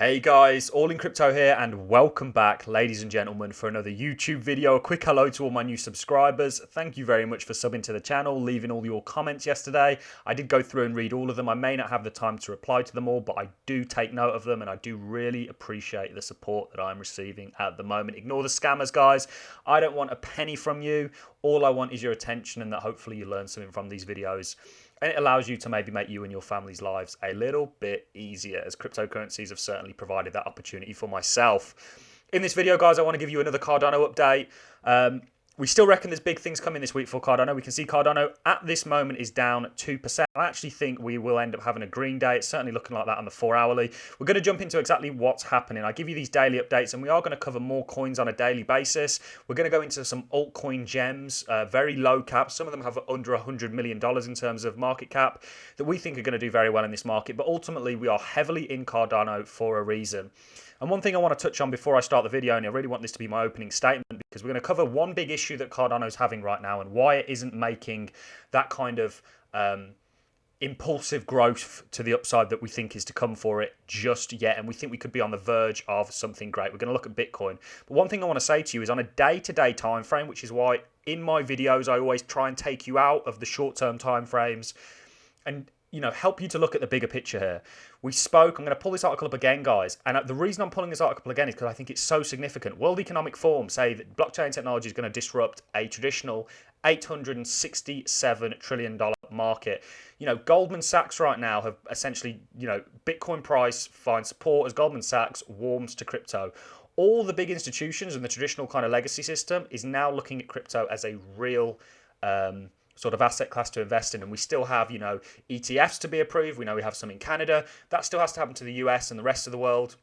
Hey guys, All in Crypto here and welcome back, ladies and gentlemen, for another YouTube video. A quick hello to all my new subscribers. Thank you very much for subbing to the channel, leaving all your comments yesterday. I did go through and read all of them. I may not have the time to reply to them all, but I do take note of them and I do really appreciate the support that I'm receiving at the moment. Ignore the scammers, guys. I don't want a penny from you. All I want is your attention and that hopefully you learn something from these videos. And it allows you to maybe make you and your family's lives a little bit easier, as cryptocurrencies have certainly provided that opportunity for myself. In this video, guys, I want to give you another Cardano update. We still reckon there's big things coming this week for Cardano. We can see Cardano at this moment is down 2%. I actually think we will end up having a green day. It's certainly looking like that on the 4-hourly. We're going to jump into exactly what's happening. I give you these daily updates and we are going to cover more coins on a daily basis. We're going to go into some altcoin gems, very low cap. Some of them have under $100 million in terms of market cap that we think are going to do very well in this market. But ultimately, we are heavily in Cardano for a reason. And one thing I want to touch on before I start the video, and I really want this to be my opening statement, because we're going to cover one big issue that Cardano's having right now and why it isn't making that kind of impulsive growth to the upside that we think is to come for it just yet. And we think we could be on the verge of something great. We're going to look at Bitcoin. But one thing I want to say to you is on a day-to-day time frame, which is why in my videos I always try and take you out of the short-term time frames and help you to look at the bigger picture here. We spoke, I'm going to pull this article up again, guys. And the reason I'm pulling this article again is because I think it's so significant. World Economic Forum say that blockchain technology is going to disrupt a traditional $867 trillion market. Goldman Sachs right now have essentially, Bitcoin price finds support as Goldman Sachs warms to crypto. All the big institutions and the traditional kind of legacy system is now looking at crypto as a real sort of asset class to invest in. And we still have, ETFs to be approved. We know we have some in Canada. That still has to happen to the US and the rest of the world.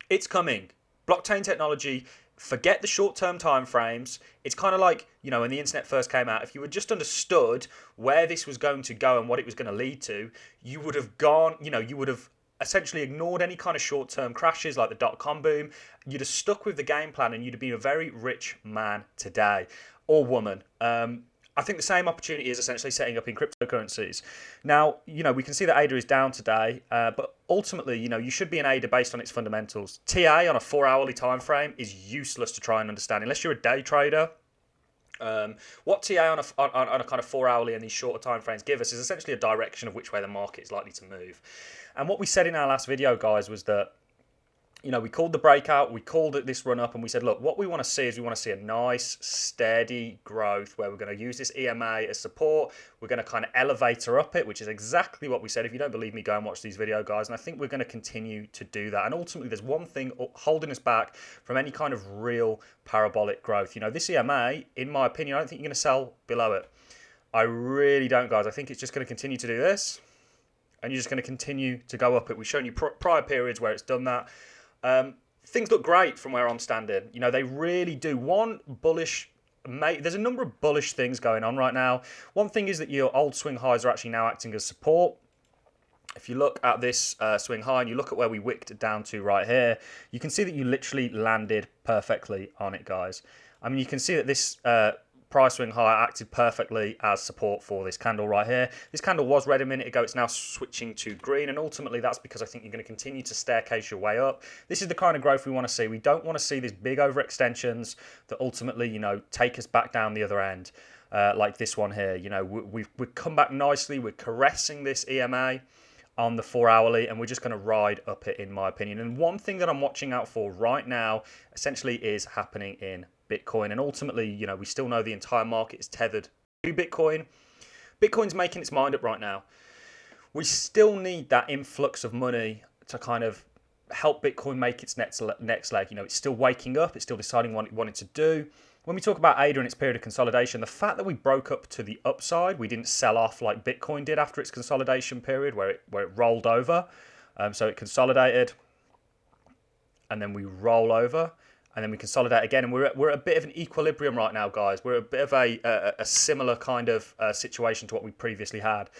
It's coming. Blockchain technology, forget the short-term time frames. It's kind of like, when the internet first came out, if you had just understood where this was going to go and what it was going to lead to, you would have gone, you would have essentially ignored any kind of short-term crashes like the dot-com boom. You'd have stuck with the game plan and you'd have been a very rich man today or woman. I think the same opportunity is essentially setting up in cryptocurrencies. Now, we can see that ADA is down today, but ultimately, you should be an ADA based on its fundamentals. TA on a 4-hourly time frame is useless to try and understand unless you're a day trader. What TA on a kind of 4-hourly and these shorter time frames give us is essentially a direction of which way the market is likely to move. And what we said in our last video, guys, was that we called the breakout, we called it this run up, and we said, look, what we want to see is we want to see a nice, steady growth where we're going to use this EMA as support. We're going to kind of elevator up it, which is exactly what we said. If you don't believe me, go and watch these videos, guys. And I think we're going to continue to do that. And ultimately, there's one thing holding us back from any kind of real parabolic growth. This EMA, in my opinion, I don't think you're going to sell below it. I really don't, guys. I think it's just going to continue to do this, and you're just going to continue to go up it. We've shown you prior periods where it's done that. Things look great from where I'm standing. They really do. There's a number of bullish things going on right now. One thing is that your old swing highs are actually now acting as support. If you look at this swing high and you look at where we wicked it down to right here, you can see that you literally landed perfectly on it, guys. I mean, you can see that this price swing high acted perfectly as support for this candle right here. This candle was red a minute ago. It's now switching to green, and ultimately that's because I think you're going to continue to staircase your way up. This is the kind of growth we want to see. We don't want to see these big overextensions that ultimately, take us back down the other end, like this one here. We've come back nicely. We're caressing this EMA on the 4-hourly, and we're just going to ride up it, in my opinion. And one thing that I'm watching out for right now essentially is happening in Bitcoin. And ultimately, we still know the entire market is tethered to Bitcoin. Bitcoin's making its mind up right now. We still need that influx of money to kind of help Bitcoin make its next leg. It's still waking up. It's still deciding what it wanted to do. When we talk about ADA and its period of consolidation, the fact that we broke up to the upside, we didn't sell off like Bitcoin did after its consolidation period where it rolled over. So it consolidated and then we roll over. And then we consolidate again, and we're at a bit of an equilibrium right now, guys. We're a bit of a similar kind of situation to what we previously had.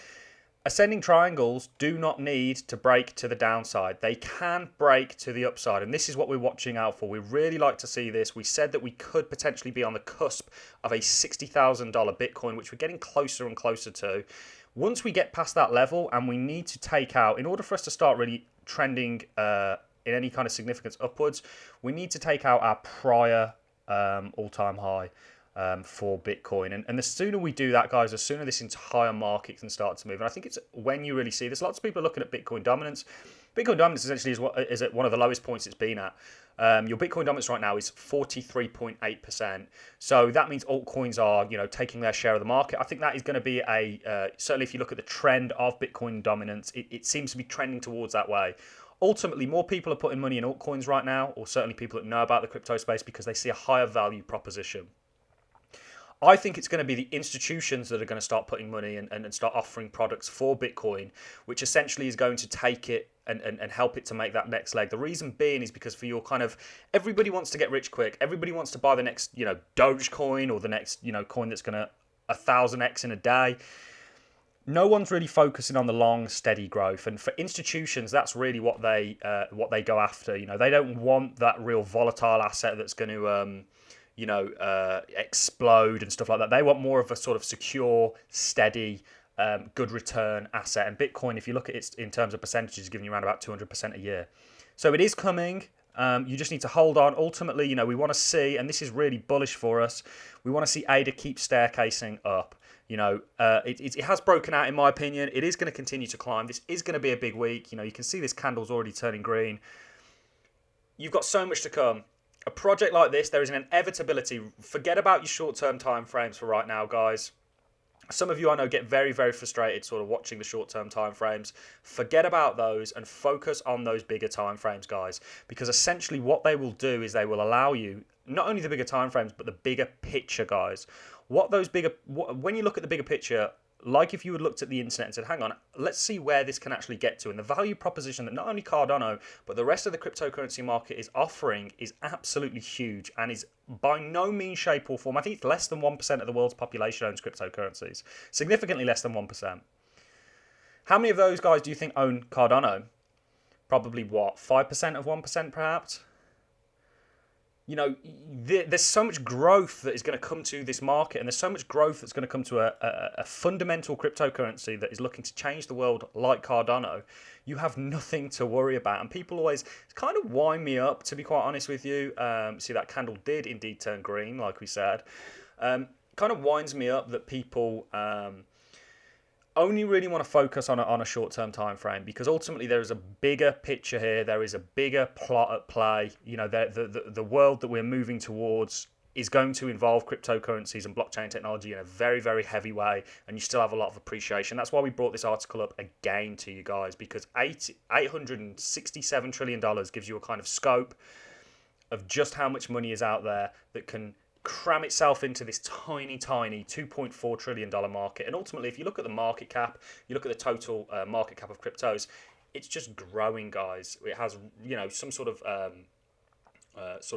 Ascending triangles do not need to break to the downside. They can break to the upside, and this is what we're watching out for. We really like to see this. We said that we could potentially be on the cusp of a $60,000 Bitcoin, which we're getting closer and closer to. Once we get past that level, and we need to take out, in order for us to start really trending in any kind of significance upwards, we need to take out our prior all-time high for Bitcoin. And the sooner we do that, guys, the sooner this entire market can start to move. And I think it's when you really see this. Lots of people are looking at Bitcoin dominance. Bitcoin dominance essentially is at one of the lowest points it's been at. Your Bitcoin dominance right now is 43.8%. So that means altcoins are, taking their share of the market. I think that is going to be certainly if you look at the trend of Bitcoin dominance, it seems to be trending towards that way. Ultimately, more people are putting money in altcoins right now, or certainly people that know about the crypto space, because they see a higher value proposition. I think it's going to be the institutions that are going to start putting money and start offering products for Bitcoin, which essentially is going to take it and help it to make that next leg. The reason being is because for your kind of, everybody wants to get rich quick. Everybody wants to buy the next, Dogecoin or the next, coin that's going to 1,000x in a day. No one's really focusing on the long, steady growth. And for institutions, that's really what they go after. They don't want that real volatile asset that's going to explode and stuff like that. They want more of a sort of secure, steady, good return asset. And Bitcoin, if you look at it in terms of percentages, is giving you around about 200% a year. So it is coming. You just need to hold on. Ultimately, we want to see, and this is really bullish for us, we want to see ADA keep staircasing up. It has broken out, in my opinion. It is going to continue to climb. This is going to be a big week. You can see this candle's already turning green. You've got so much to come. A project like this, there is an inevitability. Forget about your short-term time frames for right now, guys. Some of you I know get very, very frustrated sort of watching the short-term time frames. Forget about those and focus on those bigger time frames, guys. Because essentially what they will do is they will allow you, not only the bigger time frames, but the bigger picture, guys. When you look at the bigger picture, like if you had looked at the internet and said, hang on, let's see where this can actually get to. And the value proposition that not only Cardano, but the rest of the cryptocurrency market is offering is absolutely huge and is by no means, shape or form. I think it's less than 1% of the world's population owns cryptocurrencies. Significantly less than 1%. How many of those guys do you think own Cardano? Probably what, 5% of 1% perhaps? There's so much growth that is going to come to this market, and there's so much growth that's going to come to a fundamental cryptocurrency that is looking to change the world like Cardano. You have nothing to worry about, and people always kind of wind me up, to be quite honest with you. See, that candle did indeed turn green, like we said. Kind of winds me up that people only really want to focus on a short-term time frame, because ultimately there is a bigger picture here. There is a bigger plot at play. The world that we're moving towards is going to involve cryptocurrencies and blockchain technology in a very, very heavy way, and you still have a lot of appreciation. That's why we brought this article up again to you guys, because $867 trillion gives you a kind of scope of just how much money is out there that can cram itself into this tiny $2.4 trillion market. And ultimately, if you look at the market cap, you look at the total market cap of cryptos, it's just growing, guys. It has, some sort of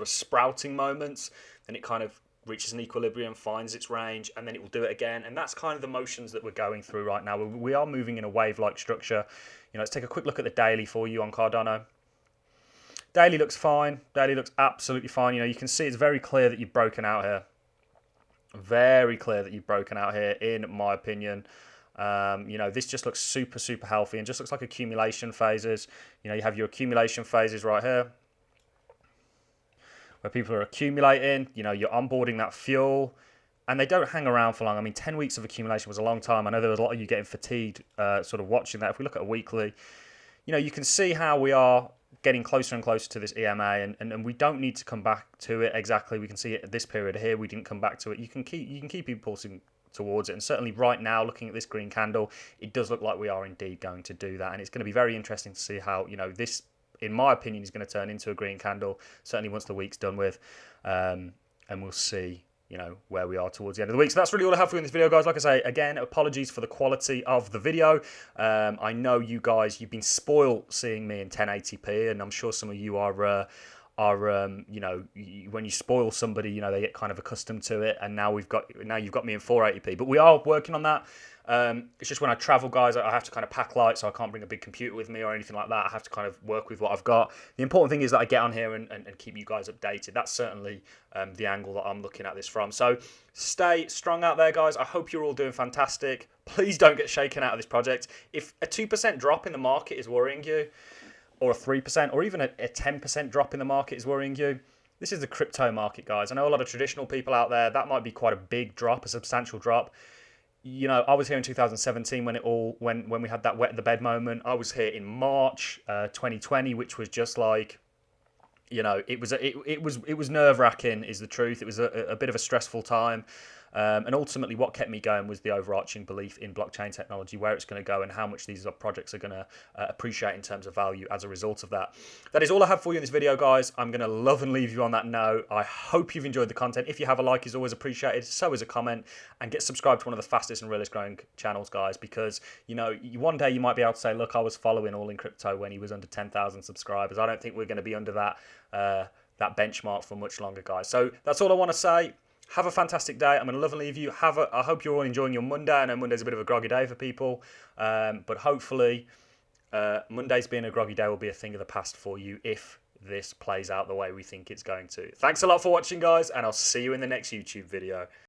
sprouting moments, then it kind of reaches an equilibrium, finds its range, and then it will do it again. And that's kind of the motions that we're going through right now. We are moving in a wave-like structure. Let's take a quick look at the daily for you on Cardano. Daily looks fine. Daily looks absolutely fine. You can see it's very clear that you've broken out here. Very clear that you've broken out here, in my opinion. This just looks super, super healthy and just looks like accumulation phases. You have your accumulation phases right here, where people are accumulating. You're onboarding that fuel, and they don't hang around for long. I mean, 10 weeks of accumulation was a long time. I know there was a lot of you getting fatigued sort of watching that. If we look at a weekly, you can see how we are getting closer and closer to this EMA, and we don't need to come back to it exactly. We can see it at this period here. We didn't come back to it. You can keep impulsing towards it, and certainly right now, looking at this green candle, it does look like we are indeed going to do that, and it's going to be very interesting to see how this, in my opinion, is going to turn into a green candle. Certainly once the week's done with, and we'll see where we are towards the end of the week. So that's really all I have for you in this video, guys. Like I say, again, apologies for the quality of the video. I know you guys, you've been spoiled seeing me in 1080p, and I'm sure some of you are when you spoil somebody, they get kind of accustomed to it, and now you've got me in 480p. But we are working on that. It's just when I travel, guys, I have to kind of pack light, so I can't bring a big computer with me or anything like that. I have to kind of work with what I've got. The important thing is that I get on here and keep you guys updated. That's certainly the angle that I'm looking at this from. So stay strong out there, guys. I hope you're all doing fantastic. Please don't get shaken out of this project. If a 2% drop in the market is worrying you, or a 3%, or even a 10% drop in the market is worrying you, this is the crypto market, guys. I know a lot of traditional people out there, that might be quite a big drop, a substantial drop. You know, I was here in 2017 when we had that wet the bed moment. I was here in March 2020, which was just like, you know, it was nerve wracking, is the truth. It was a bit of a stressful time. And ultimately, what kept me going was the overarching belief in blockchain technology, where it's going to go, and how much these projects are going to appreciate in terms of value as a result of that. That is all I have for you in this video, guys. I'm going to love and leave you on that note. I hope you've enjoyed the content. If you have, a like is always appreciated. So is a comment, and get subscribed to one of the fastest and realest growing channels, guys, because, you know, one day you might be able to say, look, I was following All in Crypto when he was under 10,000 subscribers. I don't think we're going to be under that benchmark for much longer, guys. So that's all I want to say. Have a fantastic day. I'm going to love and leave you. I hope you're all enjoying your Monday. I know Monday's a bit of a groggy day for people, but hopefully Monday's being a groggy day will be a thing of the past for you if this plays out the way we think it's going to. Thanks a lot for watching, guys, and I'll see you in the next YouTube video.